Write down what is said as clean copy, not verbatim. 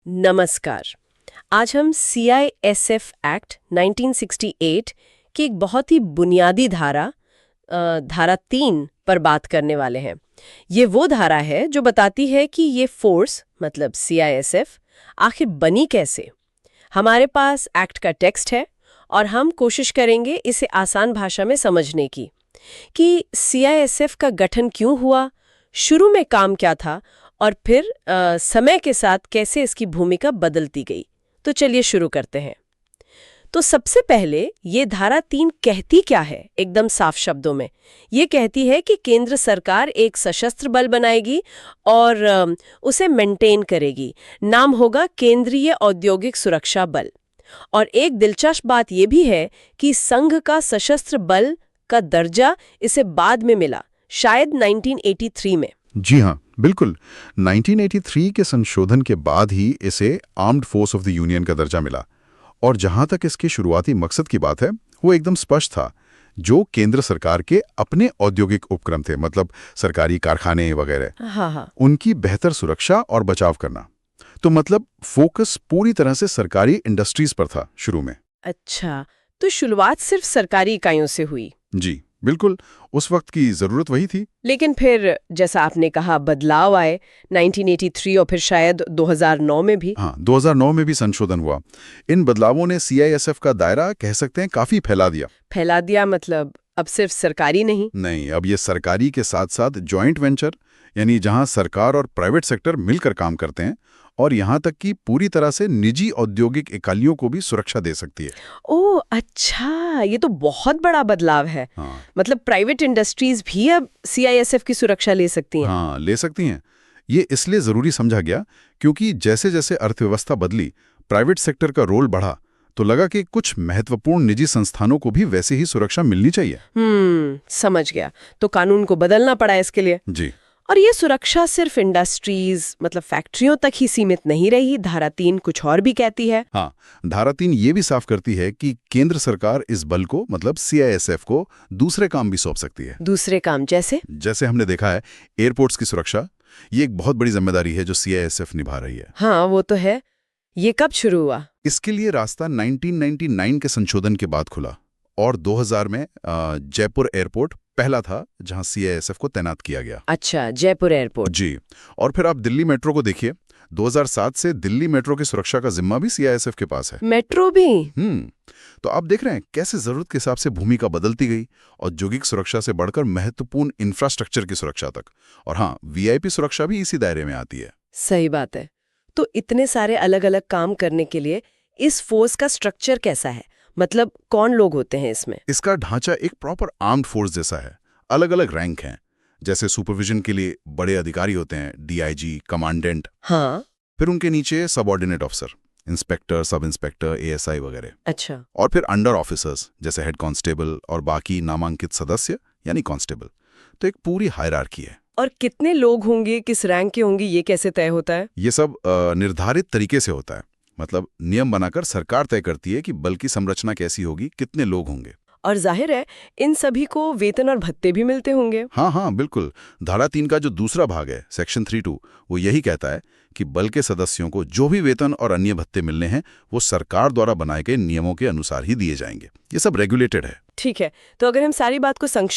नमस्कार। आज हम CISF एक्ट 1968 की एक बहुत ही बुनियादी धारा 3 पर बात करने वाले हैं। ये वो धारा है जो बताती है कि ये फोर्स मतलब CISF आखिर बनी कैसे। हमारे पास एक्ट का टेक्स्ट है और हम कोशिश करेंगे इसे आसान भाषा में समझने की कि CISF का गठन क्यों हुआ, शुरू में काम क्या था और फिर समय के साथ कैसे इसकी भूमिका बदलती गई। तो चलिए शुरू करते हैं। तो सबसे पहले ये धारा 3 कहती क्या है, एकदम साफ शब्दों में। ये कहती है कि केंद्र सरकार एक सशस्त्र बल बनाएगी और उसे मेंटेन करेगी। नाम होगा केंद्रीय औद्योगिक सुरक्षा बल। और एक दिलचस्प बात यह भी है कि संघ का सशस्त्र बल का दर्जा इसे बाद में मिला, शायद 1983 में। जी हाँ, बिल्कुल। 1983 के संशोधन के बाद ही इसे armed force of the union का दर्जा मिला। और जहां तक इसके शुरुआती मकसद की बात है, वो एकदम स्पष्ट था। जो केंद्र सरकार के अपने औद्योगिक उपक्रम थे, मतलब सरकारी कारखाने वगैरह, हाँ। उनकी बेहतर सुरक्षा और बचाव करना। तो मतलब फोकस पूरी तरह से सरकारी इंडस्ट्रीज पर था शुरू में। अच्छा, तो शुरुआत सिर्फ सरकारी इकाइयों से हुई। जी बिल्कुल, उस वक्त की जरूरत वही थी। लेकिन फिर जैसा आपने कहा बदलाव आए 1983 और फिर शायद 2009 में भी। हाँ, 2009 में भी संशोधन हुआ। इन बदलावों ने CISF का दायरा कह सकते हैं काफी फैला दिया मतलब अब सिर्फ सरकारी नहीं, अब ये सरकारी के साथ साथ जॉइंट वेंचर, यानी जहां सरकार और प्राइवेट सेक्टर मिलकर काम करते हैं, और यहां तक कि पूरी तरह से निजी औद्योगिक इकाइयों को भी सुरक्षा दे सकती है। ओह अच्छा, ये तो बहुत बड़ा बदलाव है। हाँ, मतलब प्राइवेट इंडस्ट्रीज भी अब CISF की सुरक्षा ले सकती हैं। हाँ, ले सकती हैं। ये इसलिए जरूरी समझा गया क्योंकि जैसे जैसे अर्थव्यवस्था बदली, प्राइवेट सेक्टर का रोल बढ़ा, तो लगा कि कुछ महत्वपूर्ण निजी संस्थानों को भी वैसे ही सुरक्षा मिलनी चाहिए। समझ गया। तो कानून को बदलना पड़ा इसके लिए। जी। और ये सुरक्षा सिर्फ इंडस्ट्रीज मतलब फैक्ट्रियों तक ही सीमित नहीं रही। धारा 3 कुछ और भी कहती है। हाँ, धारा 3 ये भी साफ करती है कि केंद्र सरकार इस बल को मतलब CISF को दूसरे काम भी सौंप सकती है। दूसरे काम जैसे हमने देखा है, एयरपोर्ट्स की सुरक्षा, ये एक बहुत बड़ी जिम्मेदारी है जो CISF निभा रही है। हाँ, वो तो है। ये कब शुरू हुआ? इसके लिए रास्ता 1999 के संशोधन के बाद खुला और 2000 में जयपुर एयरपोर्ट पहला था जहां CISF को तैनात किया गया। अच्छा, जयपुर एयरपोर्ट। जी। और फिर आप दिल्ली मेट्रो को देखिए, 2007 से दिल्ली मेट्रो की सुरक्षा का जिम्मा भी CISF के पास है। मेट्रो भी? तो आप देख रहे हैं कैसे जरूरत के हिसाब से भूमिका बदलती गई, औद्योगिक सुरक्षा से बढ़कर महत्वपूर्ण इंफ्रास्ट्रक्चर की सुरक्षा तक। और हाँ, VIP सुरक्षा भी इसी दायरे में आती है। सही बात है। तो इतने सारे अलग अलग काम करने के लिए इस फोर्स का स्ट्रक्चर कैसा है? मतलब कौन लोग होते हैं इसमें? इसका ढांचा एक प्रॉपर आर्म्ड फोर्स जैसा है। अलग अलग रैंक हैं। जैसे सुपरविजन के लिए बड़े अधिकारी होते हैं, DIG, कमांडेंट। हाँ। फिर उनके नीचे subordinate officer, inspector, sub inspector, ASI वगैरह। अच्छा। और फिर अंडर ऑफिसर्स जैसे हेड कांस्टेबल और बाकी नामांकित सदस्य यानी कांस्टेबल। तो एक पूरी हायरार्की है। और कितने लोग होंगे, किस रैंक के होंगे, ये कैसे तय होता है? ये सब निर्धारित तरीके से होता है। मतलब नियम बनाकर सरकार तय करती है कि बल की संरचना कैसी होगी, कितने लोग होंगे। और जाहिर है इन सभी को वेतन और भत्ते भी मिलते होंगे। हाँ, बिल्कुल। धारा 3 का जो दूसरा भाग है, सेक्शन 32, वो यही कहता है कि बल के सदस्यों को जो भी वेतन और अन्य भत्ते मिलने हैं, वो सरकार द्वारा बनाए गए नियमों के अनुसार ही दिए जाएंगे। ये सब रेगुलेटेड है। ठीक है, तो अगर हम सारी बात को संक्षेप